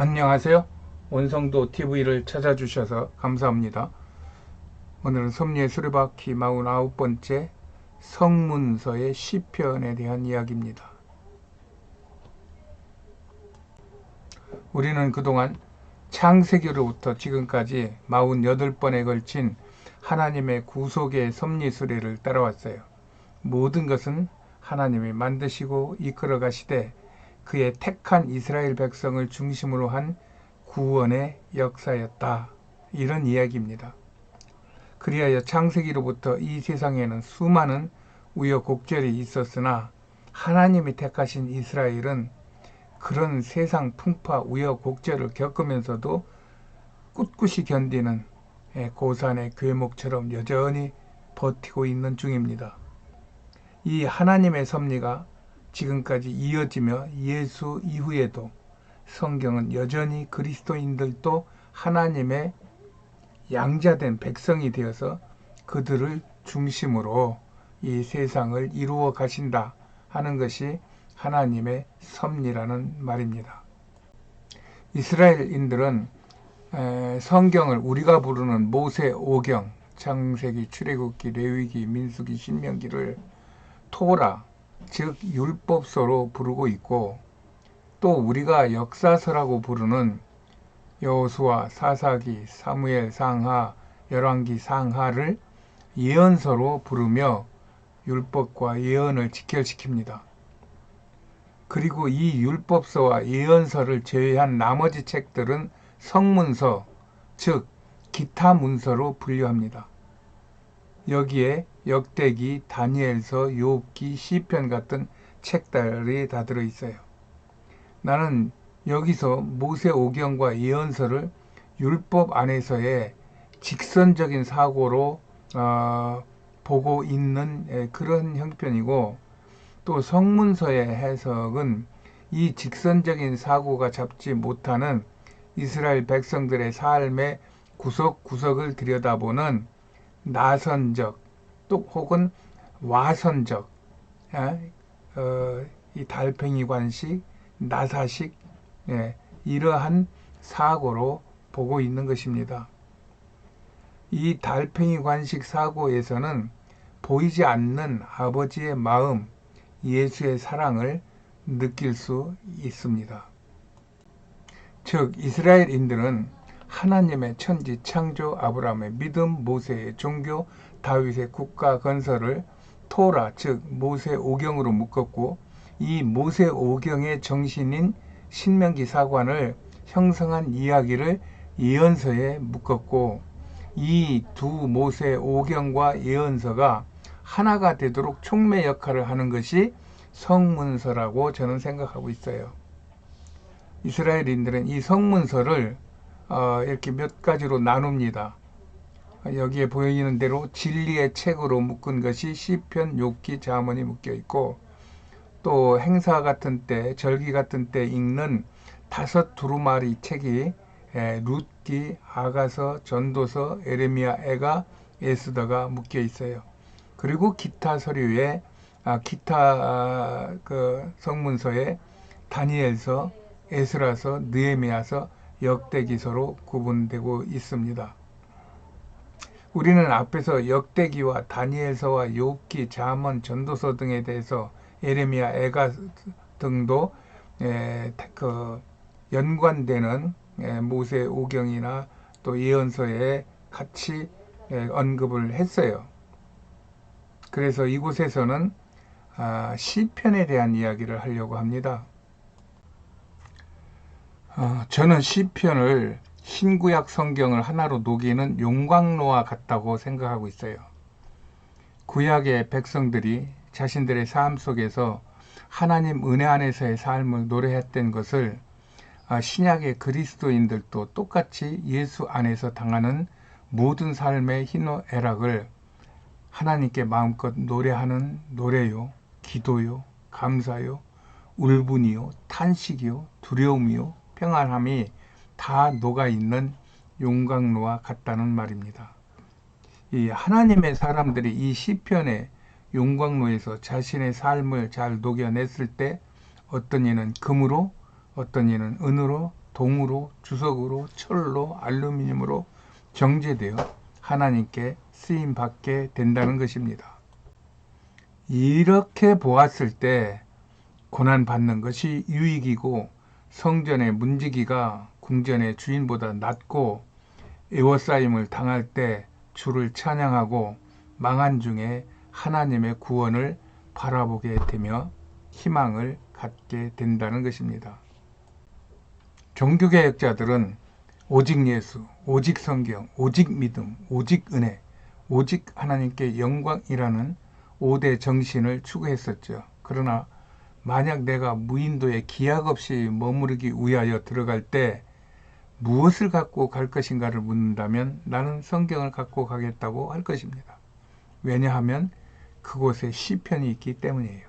안녕하세요. 원성도 TV를 찾아주셔서 감사합니다. 오늘은 섭리의 수레바퀴 49번째 성문서의 시편에 대한 이야기입니다. 우리는 그동안 창세기로부터 지금까지 48번에 걸친 하나님의 구속의 섭리 수레를 따라왔어요. 모든 것은 하나님이 만드시고 이끌어 가시되 그의 택한 이스라엘 백성을 중심으로 한 구원의 역사였다. 이런 이야기입니다. 그리하여 창세기로부터 이 세상에는 수많은 우여곡절이 있었으나 하나님이 택하신 이스라엘은 그런 세상 풍파 우여곡절을 겪으면서도 꿋꿋이 견디는 고산의 괴목처럼 여전히 버티고 있는 중입니다. 이 하나님의 섭리가 지금까지 이어지며 예수 이후에도 성경은 여전히 그리스도인들도 하나님의 양자된 백성이 되어서 그들을 중심으로 이 세상을 이루어 가신다 하는 것이 하나님의 섭리라는 말입니다. 이스라엘인들은 성경을 우리가 부르는 모세 오경, 창세기, 출애굽기, 레위기, 민수기, 신명기를 토라, 즉 율법서로 부르고 있고, 또 우리가 역사서라고 부르는 여호수아, 사사기, 사무엘 상하, 열왕기 상하를 예언서로 부르며 율법과 예언을 직결시킵니다. 그리고 이 율법서와 예언서를 제외한 나머지 책들은 성문서, 즉 기타 문서로 분류합니다. 여기에 역대기, 다니엘서, 욥기, 시편 같은 책들이 다 들어있어요. 나는 여기서 모세오경과 예언서를 율법 안에서의 직선적인 사고로 보고 있는 그런 형편이고, 또 성문서의 해석은 이 직선적인 사고가 잡지 못하는 이스라엘 백성들의 삶의 구석구석을 들여다보는 나선적, 또 혹은 와선적, 이 달팽이 관식, 나사식, 이러한 사고로 보고 있는 것입니다. 이 달팽이 관식 사고에서는 보이지 않는 아버지의 마음, 예수의 사랑을 느낄 수 있습니다. 즉 이스라엘인들은 하나님의 천지 창조, 아브라함의 믿음, 모세의 종교, 다윗의 국가 건설을 토라, 즉 모세오경으로 묶었고, 이 모세오경의 정신인 신명기 사관을 형성한 이야기를 예언서에 묶었고, 이 두 모세오경과 예언서가 하나가 되도록 촉매 역할을 하는 것이 성문서라고 저는 생각하고 있어요. 이스라엘인들은 이 성문서를 이렇게 몇 가지로 나눕니다. 여기에 보이는 대로 진리의 책으로 묶은 것이 시편, 욥기, 잠언이 묶여 있고, 또 행사 같은 때, 절기 같은 때 읽는 다섯 두루마리 책이 룻기, 아가서, 전도서, 에레미야, 에가, 에스더가 묶여 있어요. 그리고 기타 서류에 기타 그 성문서에 다니엘서, 에스라서, 느헤미야서, 역대기서로 구분되고 있습니다. 우리는 앞에서 역대기와 다니엘서와 욥기, 잠언, 전도서 등에 대해서 에레미야, 에가 등도 그 연관되는 모세오경이나 또 예언서에 같이 언급을 했어요. 그래서 이곳에서는 시편에 대한 이야기를 하려고 합니다. 저는 시편을 신구약 성경을 하나로 녹이는 용광로와 같다고 생각하고 있어요. 구약의 백성들이 자신들의 삶 속에서 하나님 은혜 안에서의 삶을 노래했던 것을 신약의 그리스도인들도 똑같이 예수 안에서 당하는 모든 삶의 희노애락을 하나님께 마음껏 노래하는 노래요, 기도요, 감사요, 울분이요, 탄식이요, 두려움이요, 평안함이 다 녹아있는 용광로와 같다는 말입니다. 이 하나님의 사람들이 이 시편의 용광로에서 자신의 삶을 잘 녹여냈을 때 어떤 이는 금으로, 어떤 이는 은으로 동으로, 주석으로, 철로, 알루미늄으로 정제되어 하나님께 쓰임받게 된다는 것입니다. 이렇게 보았을 때 고난받는 것이 유익이고 성전의 문지기가 궁전의 주인보다 낫고 애워싸임을 당할 때 주를 찬양하고 망한 중에 하나님의 구원을 바라보게 되며 희망을 갖게 된다는 것입니다. 종교개혁자들은 오직 예수, 오직 성경, 오직 믿음, 오직 은혜, 오직 하나님께 영광이라는 5대 정신을 추구했었죠. 그러나 만약 내가 무인도에 기약 없이 머무르기 위하여 들어갈 때 무엇을 갖고 갈 것인가를 묻는다면 나는 성경을 갖고 가겠다고 할 것입니다. 왜냐하면 그곳에 시편이 있기 때문이에요.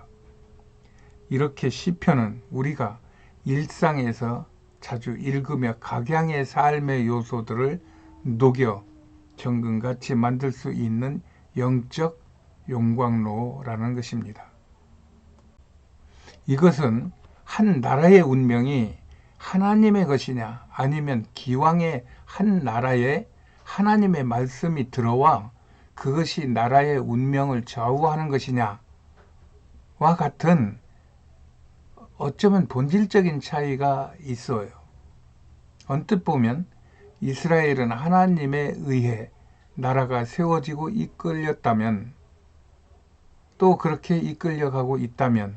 이렇게 시편은 우리가 일상에서 자주 읽으며 각양의 삶의 요소들을 녹여 정금같이 만들 수 있는 영적 용광로라는 것입니다. 이것은 한 나라의 운명이 하나님의 것이냐 아니면 기왕의 한 나라에 하나님의 말씀이 들어와 그것이 나라의 운명을 좌우하는 것이냐와 같은 어쩌면 본질적인 차이가 있어요. 언뜻 보면 이스라엘은 하나님에 의해 나라가 세워지고 이끌렸다면 또 그렇게 이끌려가고 있다면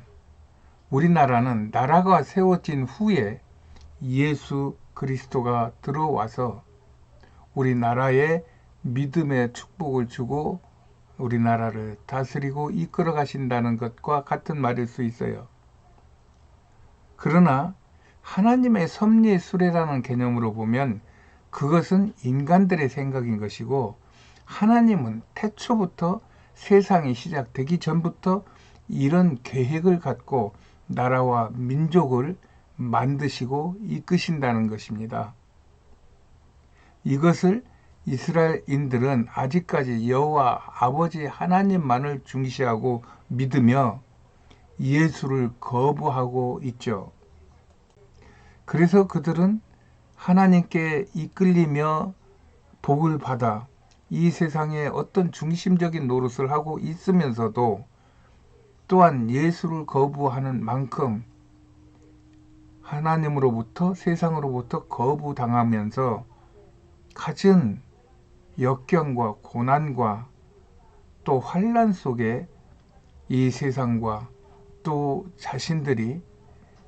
우리나라는 나라가 세워진 후에 예수 그리스도가 들어와서 우리나라에 믿음의 축복을 주고 우리나라를 다스리고 이끌어 가신다는 것과 같은 말일 수 있어요. 그러나 하나님의 섭리의 수레라는 개념으로 보면 그것은 인간들의 생각인 것이고 하나님은 태초부터 세상이 시작되기 전부터 이런 계획을 갖고 나라와 민족을 만드시고 이끄신다는 것입니다. 이것을 이스라엘인들은 아직까지 여호와 아버지 하나님만을 중시하고 믿으며 예수를 거부하고 있죠. 그래서 그들은 하나님께 이끌리며 복을 받아 이 세상에 어떤 중심적인 노릇을 하고 있으면서도 또한 예수를 거부하는 만큼 하나님으로부터 세상으로부터 거부당하면서 갖은 역경과 고난과 또 환난 속에 이 세상과 또 자신들이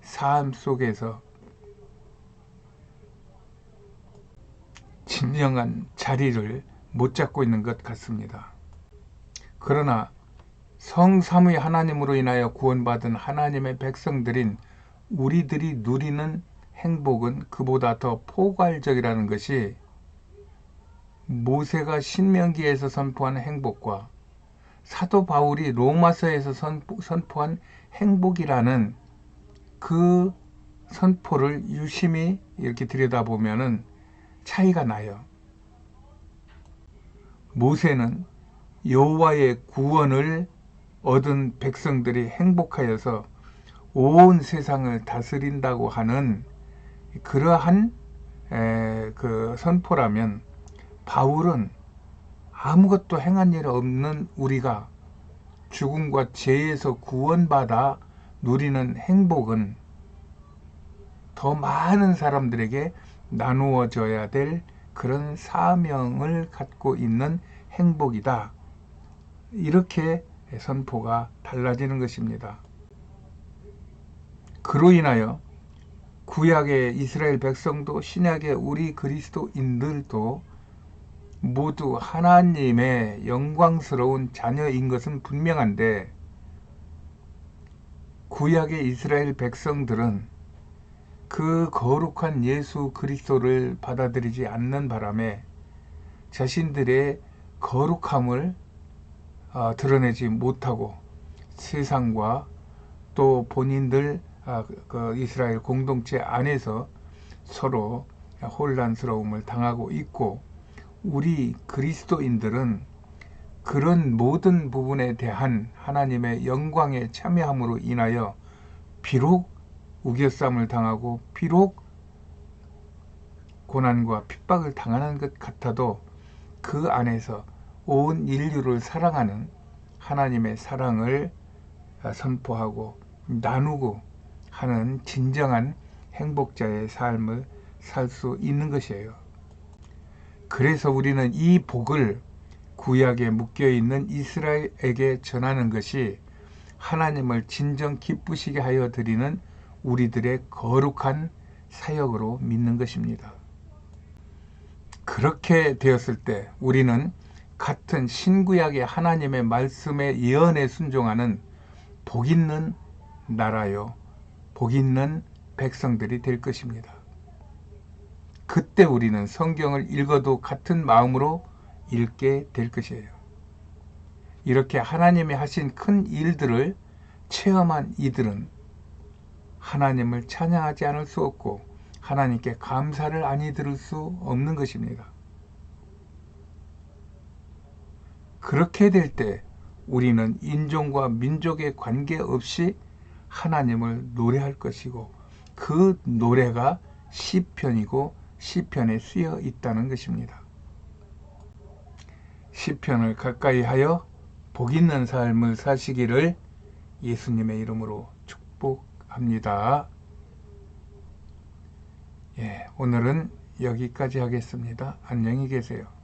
삶 속에서 진정한 자리를 못 잡고 있는 것 같습니다. 그러나 성삼위 하나님으로 인하여 구원받은 하나님의 백성들인 우리들이 누리는 행복은 그보다 더 포괄적이라는 것이 모세가 신명기에서 선포한 행복과 사도 바울이 로마서에서 선포한 행복이라는 그 선포를 유심히 이렇게 들여다보면 차이가 나요. 모세는 여호와의 구원을 얻은 백성들이 행복하여서 온 세상을 다스린다고 하는 그러한 그 선포라면 바울은 아무것도 행한 일 없는 우리가 죽음과 죄에서 구원받아 누리는 행복은 더 많은 사람들에게 나누어져야 될 그런 사명을 갖고 있는 행복이다. 이렇게 선포가 달라지는 것입니다. 그로 인하여 구약의 이스라엘 백성도 신약의 우리 그리스도인들도 모두 하나님의 영광스러운 자녀인 것은 분명한데 구약의 이스라엘 백성들은 그 거룩한 예수 그리스도를 받아들이지 않는 바람에 자신들의 거룩함을 드러내지 못하고 세상과 또 본인들 그 이스라엘 공동체 안에서 서로 혼란스러움을 당하고 있고 우리 그리스도인들은 그런 모든 부분에 대한 하나님의 영광에 참여함으로 인하여 비록 우겨쌈을 당하고 비록 고난과 핍박을 당하는 것 같아도 그 안에서 온 인류를 사랑하는 하나님의 사랑을 선포하고 나누고 하는 진정한 행복자의 삶을 살 수 있는 것이에요. 그래서 우리는 이 복을 구약에 묶여있는 이스라엘에게 전하는 것이 하나님을 진정 기쁘시게 하여 드리는 우리들의 거룩한 사역으로 믿는 것입니다. 그렇게 되었을 때 우리는 같은 신구약의 하나님의 말씀의 예언에 순종하는 복 있는 나라요, 복 있는 백성들이 될 것입니다. 그때 우리는 성경을 읽어도 같은 마음으로 읽게 될 것이에요. 이렇게 하나님이 하신 큰 일들을 체험한 이들은 하나님을 찬양하지 않을 수 없고 하나님께 감사를 아니 들을 수 없는 것입니다. 그렇게 될 때 우리는 인종과 민족에 관계없이 하나님을 노래할 것이고 그 노래가 시편이고 시편에 쓰여 있다는 것입니다. 시편을 가까이 하여 복 있는 삶을 사시기를 예수님의 이름으로 축복합니다. 오늘은 여기까지 하겠습니다. 안녕히 계세요.